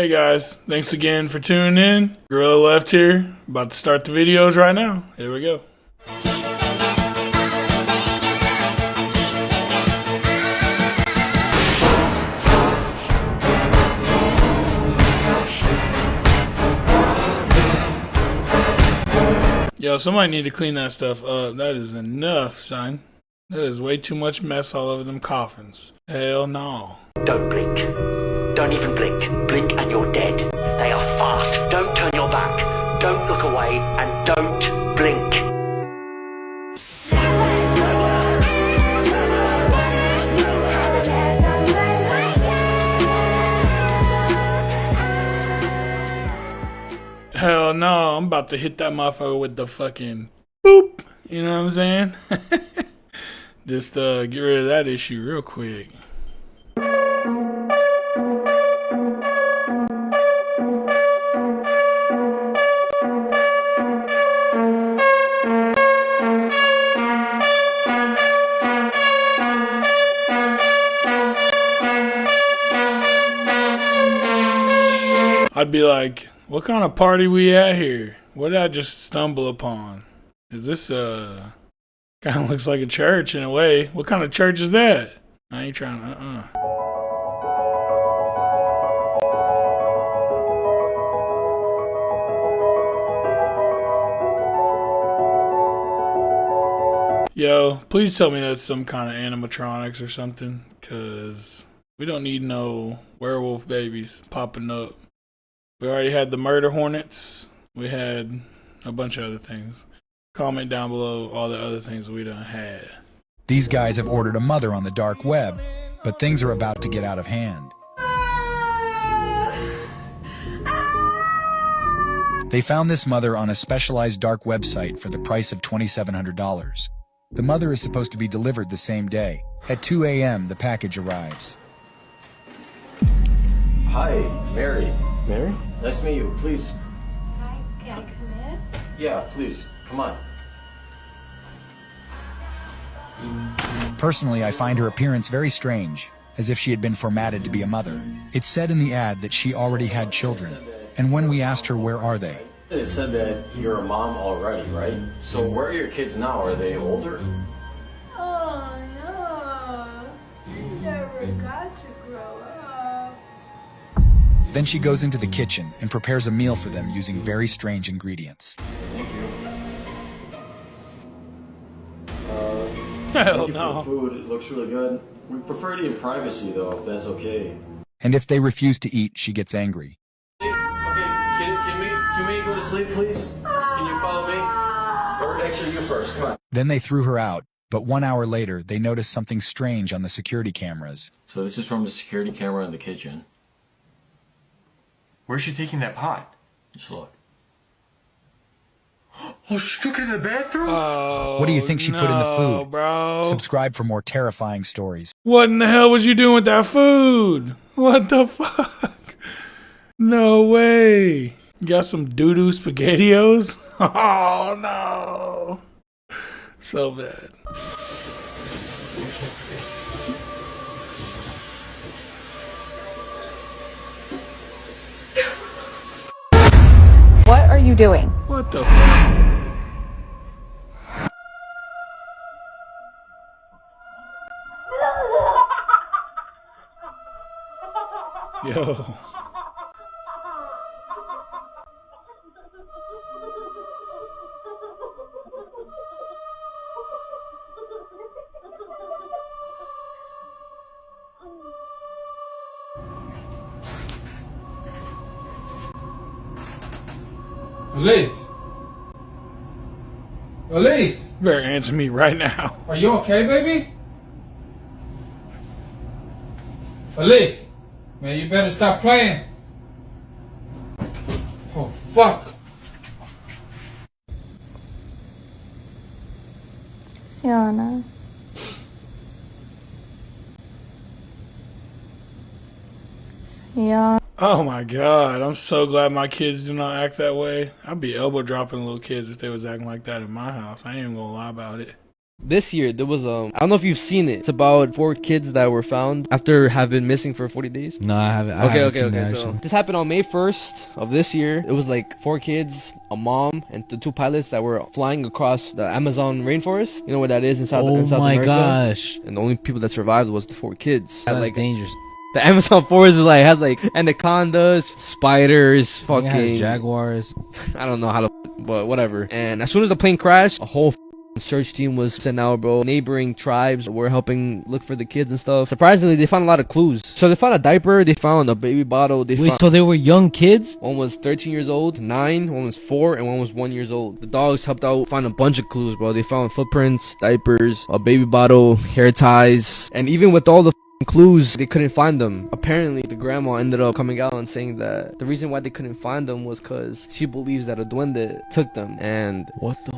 Hey guys, thanks again for tuning in. Gorilla Left here, about to start the videos right now. Here we go. Yo, somebody need to clean that stuff up. That is enough, son. That is way too much mess all over them coffins. Hell no. Don't blink. Don't even blink. Blink and you're dead. They are fast. Don't turn your back. Don't look away and don't blink. Hell no, I'm about to hit that motherfucker with the fucking boop. You know what I'm saying? Just get rid of that issue real quick. I'd be like, what kind of party we at here? What did I just stumble upon? Is this kind of looks like a church in a way. What kind of church is that? I ain't trying to, Yo, please tell me that's some kind of animatronics or something, cause we don't need no werewolf babies popping up. We already had the murder hornets. We had a bunch of other things. Comment down below all the other things we done had. These guys have ordered a mother on the dark web, but things are about to get out of hand. They found this mother on a specialized dark website for the price of $2,700. The mother is supposed to be delivered the same day. At 2 a.m., the package arrives. Hi, Mary. Mary? Nice to meet you. Please. Hi, can I come in? Yeah, please. Come on. Personally, I find her appearance very strange, as if she had been formatted to be a mother. It said in the ad that she already had children, and when we asked her where are they, It said that you're a mom already, right? So where are your kids now? Are they older? Oh no, you never got to grow up. then she goes into the kitchen and prepares a meal for them using very strange ingredients. Thank you. Hell Thank you no. for the food. It looks really good. We prefer to eat in privacy, though, if that's okay. And if they refuse to eat, she gets angry. Okay, can we go to sleep, please? Can you follow me? Or actually, you first. Come on. Then they threw her out, but 1 hour later, they noticed something strange on the security cameras. So this is from the security camera in the kitchen. Where's she taking that pot? Just look. Oh, she took it in the bathroom? What do you think she put in the food? Bro. Subscribe for more terrifying stories. What in the hell was you doing with that food? What the fuck? No way. You got some doo-doo SpaghettiOs? Oh no. So bad. What are you doing? What the fuck? Yo. Elise! Elise! You better answer me right now. Are you okay, baby? Elise! Man, you better stop playing. Oh, fuck! Sienna. Sienna. Oh my god, I'm so glad my kids do not act that way. I'd be elbow dropping little kids if they was acting like that in my house. I ain't even gonna lie about it. This year, there was I don't know if you've seen it. It's about 4 kids that were found after have been missing for 40 days. No, I haven't. Okay. So this happened on May 1st of this year. It was like 4 kids, a mom, and the 2 pilots that were flying across the Amazon rainforest. You know where that is in South America? Oh my gosh! And the only people that survived was the 4 kids. That's like, dangerous. The Amazon forest is like has like anacondas, spiders, fucking It has jaguars. I don't know how to, but whatever. And as soon as the plane crashed, a whole search team was sent out, bro. Neighboring tribes were helping look for the kids and stuff. Surprisingly, they found a lot of clues. So they found a diaper, they found a baby bottle. Wait, so they were young kids? One was 13 years old, 9, one was 4, and one was 1 year old. The dogs helped out find a bunch of clues, bro. They found footprints, diapers, a baby bottle, hair ties, and even with all the clues, they couldn't find them. Apparently, the grandma ended up coming out and saying that the reason why they couldn't find them was because she believes that a duende took them. And what the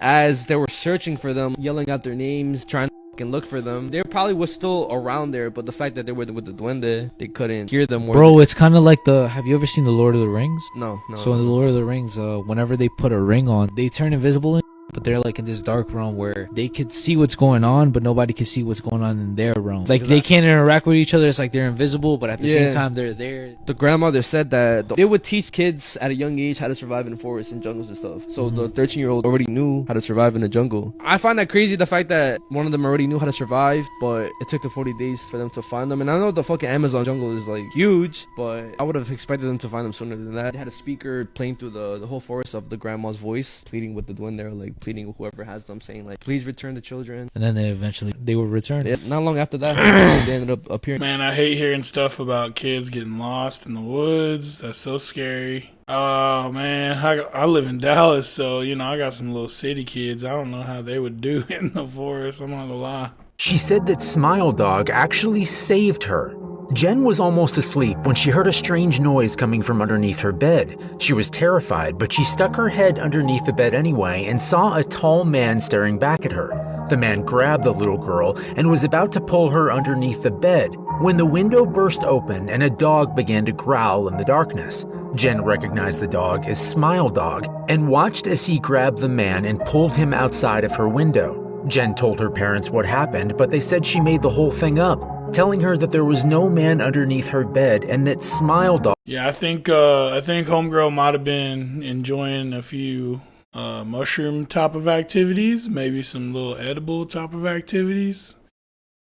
as they were searching for them, yelling out their names, trying to look for them, they probably was still around there, but the fact that they were with the duende, they couldn't hear them. Bro, it's kind of like have you ever seen the Lord of the Rings? No. So in the Lord of the Rings, whenever they put a ring on, they turn invisible, but they're like in this dark realm where they could see what's going on, but nobody can see what's going on in their realm. Like they can't interact with each other. It's like they're invisible, but at the same time they're there. The grandmother said that they would teach kids at a young age how to survive in the forest and jungles and stuff. So the 13-year-old already knew how to survive in the jungle. I find that crazy, the fact that one of them already knew how to survive, but it took the 40 days for them to find them. And I know the fucking Amazon jungle is like huge, but I would have expected them to find them sooner than that. They had a speaker playing through the whole forest of the grandma's voice, pleading with the duende, like pleading with whoever has them, saying like, please return the children. And then they were returned. Yeah, not long after that, they ended up appearing. Man, I hate hearing stuff about kids getting lost in the woods. That's so scary. Oh man, I live in Dallas, so I got some little city kids. I don't know how they would do in the forest. I'm not gonna lie. She said that Smile Dog actually saved her. Jen was almost asleep when she heard a strange noise coming from underneath her bed. She was terrified, but she stuck her head underneath the bed anyway and saw a tall man staring back at her. The man grabbed the little girl and was about to pull her underneath the bed when the window burst open and a dog began to growl in the darkness. Jen recognized the dog as Smile Dog and watched as he grabbed the man and pulled him outside of her window. Jen told her parents what happened, but they said she made the whole thing up, telling her that there was no man underneath her bed and that Smile Dog... Yeah, I think homegirl might have been enjoying a few mushroom type of activities, maybe some little edible type of activities.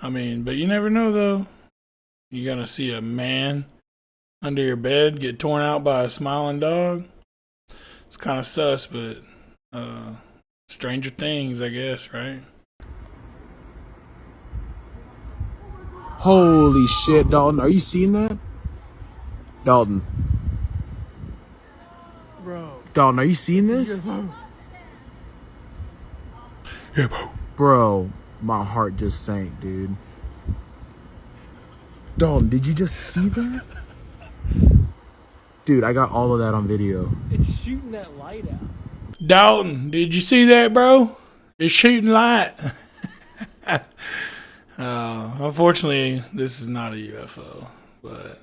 I mean, but you never know though. You're gonna see a man under your bed get torn out by a smiling dog. It's kind of sus, but stranger things, I guess, right? Holy shit, Dalton. Are you seeing that? Dalton. Bro. Dalton, are you seeing this? Yeah, bro. Bro, my heart just sank, dude. Dalton, did you just see that? Dude, I got all of that on video. It's shooting that light out. Dalton, did you see that, bro? It's shooting light. Unfortunately, this is not a UFO, but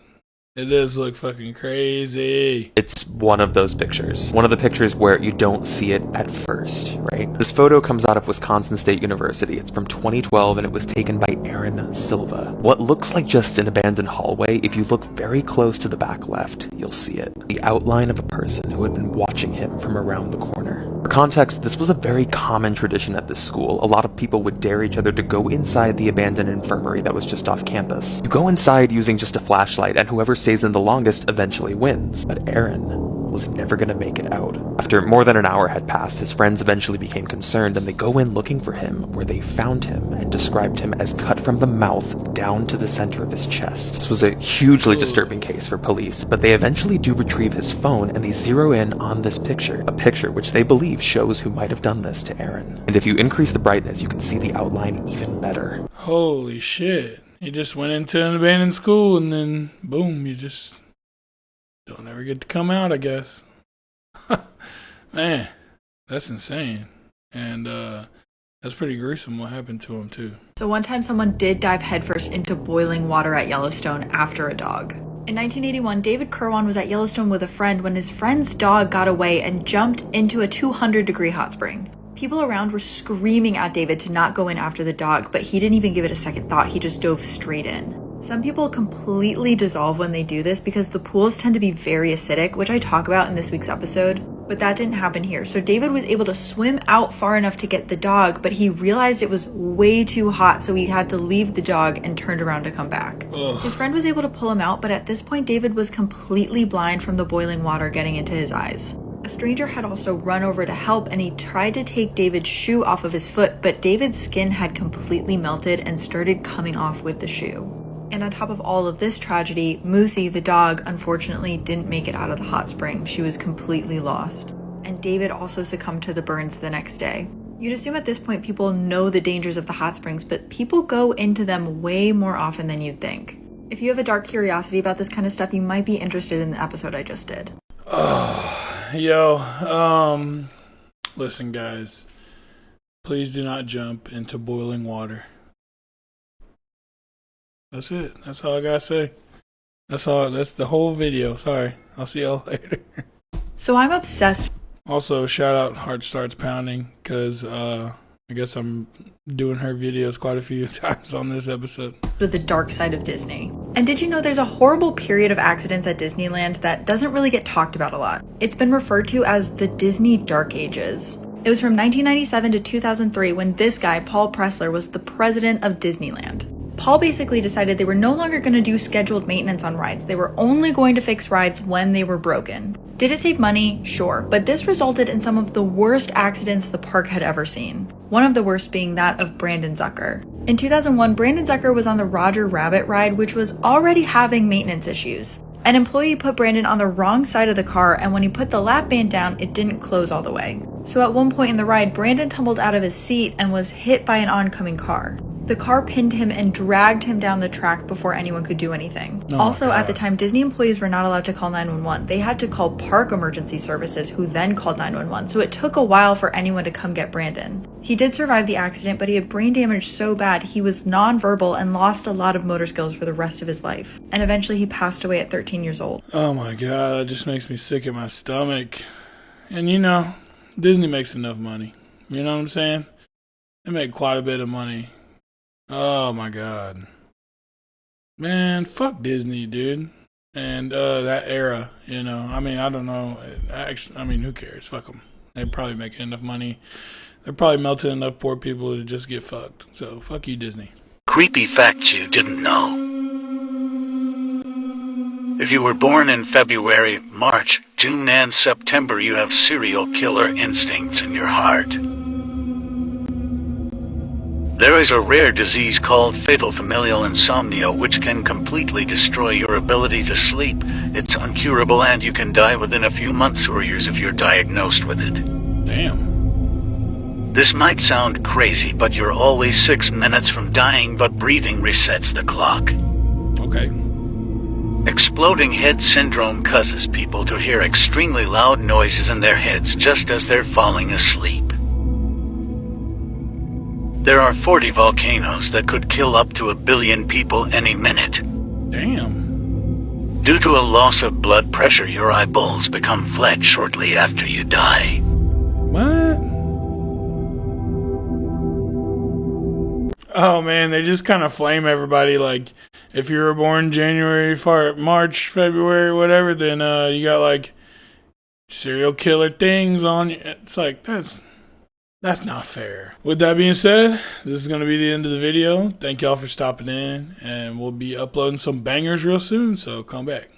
it does look fucking crazy. It's one of those pictures. One of the pictures where you don't see it at first, right? This photo comes out of Wisconsin State University. It's from 2012 and it was taken by Aaron Silva. What looks like just an abandoned hallway, if you look very close to the back left, you'll see it. The outline of a person who had been watching him from around the corner. For context, this was a very common tradition at this school. A lot of people would dare each other to go inside the abandoned infirmary that was just off campus. You go inside using just a flashlight and whoever stays in the longest eventually wins. But Aaron was never going to make it out. After more than an hour had passed, his friends eventually became concerned and they go in looking for him, where they found him and described him as cut from the mouth down to the center of his chest. This was a hugely disturbing case for police, but they eventually do retrieve his phone and they zero in on this picture, a picture which they believe shows who might have done this to Aaron. And if you increase the brightness, you can see the outline even better. Holy shit. You just went into an abandoned school and then boom, you just don't ever get to come out, I guess. Man, that's insane. And that's pretty gruesome what happened to him too. So one time someone did dive headfirst into boiling water at Yellowstone after a dog. In 1981, David Kirwan was at Yellowstone with a friend when his friend's dog got away and jumped into a 200-degree hot spring. People around were screaming at David to not go in after the dog, but he didn't even give it a second thought. He just dove straight in. Some people completely dissolve when they do this because the pools tend to be very acidic, which I talk about in this week's episode, but that didn't happen here. So David was able to swim out far enough to get the dog, but he realized it was way too hot, so he had to leave the dog and turned around to come back. Ugh. His friend was able to pull him out, but at this point David was completely blind from the boiling water getting into his eyes. A stranger had also run over to help, and he tried to take David's shoe off of his foot, but David's skin had completely melted and started coming off with the shoe. And on top of all of this tragedy, Moosey, the dog, unfortunately didn't make it out of the hot spring. She was completely lost. And David also succumbed to the burns the next day. You'd assume at this point people know the dangers of the hot springs, but people go into them way more often than you'd think. If you have a dark curiosity about this kind of stuff, you might be interested in the episode I just did. Listen guys, please do not jump into boiling water. That's it. That's all I gotta say. That's all. That's the whole video. Sorry. I'll see y'all later. So I'm obsessed. Also, shout out Heart Starts Pounding, because I guess I'm doing her videos quite a few times on this episode. With the dark side of Disney. And did you know there's a horrible period of accidents at Disneyland that doesn't really get talked about a lot? It's been referred to as the Disney Dark Ages. It was from 1997 to 2003 when this guy, Paul Pressler, was the president of Disneyland. Paul basically decided they were no longer going to do scheduled maintenance on rides. They were only going to fix rides when they were broken. Did it save money? Sure, but this resulted in some of the worst accidents the park had ever seen. One of the worst being that of Brandon Zucker. In 2001, Brandon Zucker was on the Roger Rabbit ride, which was already having maintenance issues. An employee put Brandon on the wrong side of the car, and when he put the lap band down, it didn't close all the way. So at one point in the ride, Brandon tumbled out of his seat and was hit by an oncoming car. The car pinned him and dragged him down the track before anyone could do anything. Also, at the time, Disney employees were not allowed to call 911. They had to call park emergency services, who then called 911. So it took a while for anyone to come get Brandon. He did survive the accident, but he had brain damage so bad he was nonverbal and lost a lot of motor skills for the rest of his life. And eventually he passed away at 13 years old. Oh my god, that just makes me sick in my stomach. And you know, Disney makes enough money. You know what I'm saying? They make quite a bit of money. Oh my god. Man, fuck Disney, dude. And that era, you know. I mean, I don't know. Actually, I mean, who cares? Fuck them. They're probably making enough money. They're probably melting enough poor people to just get fucked. So, fuck you, Disney. Creepy facts you didn't know. If you were born in February, March, June, and September, you have serial killer instincts in your heart. There is a rare disease called fatal familial insomnia which can completely destroy your ability to sleep. It's incurable and you can die within a few months or years if you're diagnosed with it. Damn. This might sound crazy, but you're always 6 minutes from dying, but breathing resets the clock. Okay. Exploding head syndrome causes people to hear extremely loud noises in their heads just as they're falling asleep. There are 40 volcanoes that could kill up to 1 billion people any minute. Damn. Due to a loss of blood pressure, your eyeballs become flat shortly after you die. What? Oh man, they just kind of flame everybody. Like, if you were born January, March, February, whatever, then you got like serial killer things on you. It's like, that's not fair. With that being said, this is going to be the end of the video. Thank y'all for stopping in, and we'll be uploading some bangers real soon, so come back.